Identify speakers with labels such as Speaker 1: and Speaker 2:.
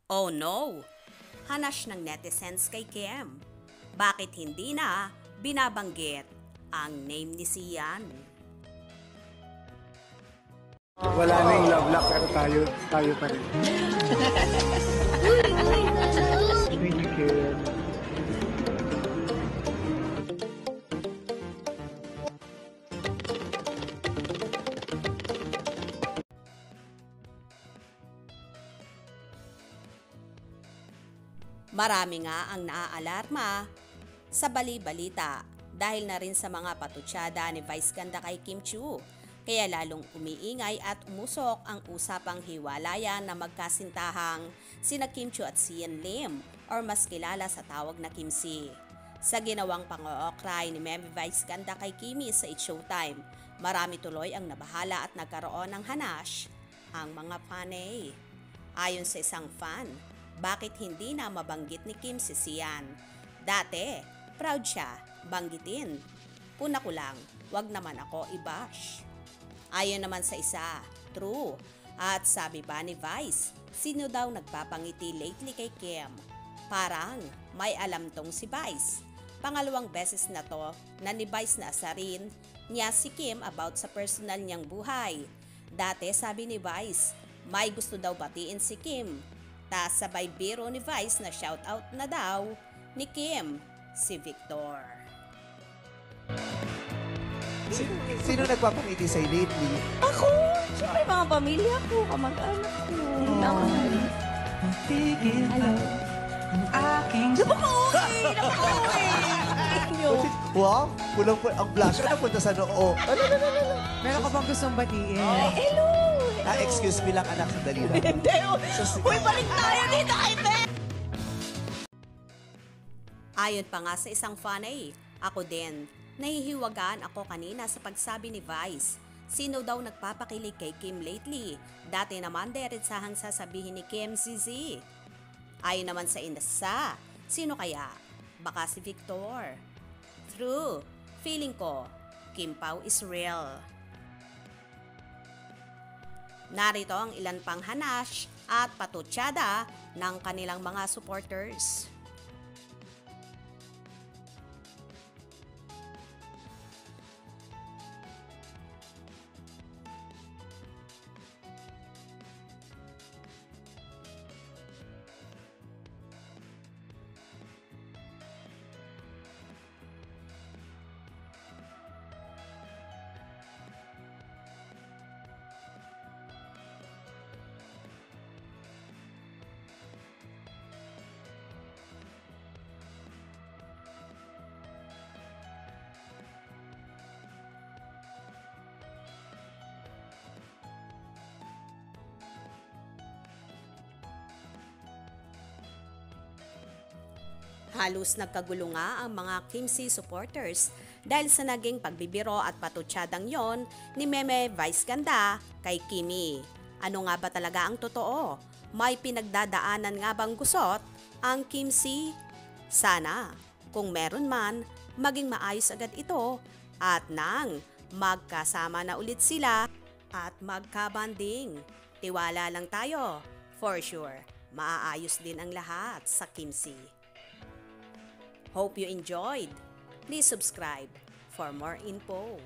Speaker 1: Oh no! Hanash ng netizens kay Kim. Bakit hindi na binabanggit ang name ni Sian?
Speaker 2: Wala na yung love lock pero tayo pa rin. Thank you, Kim.
Speaker 1: Marami nga ang naaalarma sa bali-balita dahil na rin sa mga patutsada ni Vice Ganda kay Kim Chiu. Kaya lalong umiingay at umusok ang usapang hiwalayan na magkasintahang sina Kim Chiu at Sian Lim or mas kilala sa tawag na Kim Si. Sa ginawang pang-ookray ni Meme Vice Ganda kay Kimi sa It's Showtime, marami tuloy ang nabahala at nagkaroon ng hanash ang mga panay. Ayon sa isang fan, bakit hindi na mabanggit ni Kim si Sian? Dati, proud siya, banggitin. Puna ko lang, wag naman ako i-bash. Ayon naman sa isa, true. At sabi pa ni Vice, sino daw nagpapangiti lately kay Kim? Parang may alam tong si Vice. Pangalawang beses na to na ni Vice na asarin niya si Kim about sa personal niyang buhay. Dati sabi ni Vice, may gusto daw batiin si Kim. Tas sabay biro ni Vice na shoutout na daw ni Kim, si Victor.
Speaker 3: Sino nagpapangiti sa'yo lately?
Speaker 4: Ako! Siyempre mga pamilya ko, kamag-anak ko. Hello. Napaka-uwi!
Speaker 3: Wow, kulang po ang blush ko napunta sa noo.
Speaker 5: Meron ka bang gustong batiin?
Speaker 4: Hello!
Speaker 3: Excuse me lang anak, sandali lang.
Speaker 4: Hindi! Uy, balik tayo dito kay Ben!
Speaker 1: Ayon pa nga sa isang fanay, ako din, nahihiwagaan ako kanina sa pagsabi ni Vice. Sino daw nagpapakilig kay Kim lately? Dati naman diretsahang sasabihin ni Kim ZZ. Ayon naman sa inasa, sino kaya? Baka si Victor. True, feeling ko, Kim Pao is real. Narito ang ilan pang hanash at patutsada ng kanilang mga supporters. Halos nagkagulo nga ang mga Kim Si supporters dahil sa naging pagbibiro at patutsyadang yon ni Meme Vice Ganda kay Kimi. Ano nga ba talaga ang totoo? May pinagdadaanan nga bang gusot ang Kim Si? Sana, kung meron man, maging maayos agad ito at nang magkasama na ulit sila at magkabanding. Tiwala lang tayo, for sure, maaayos din ang lahat sa Kim Si. Hope you enjoyed. Please subscribe for more info.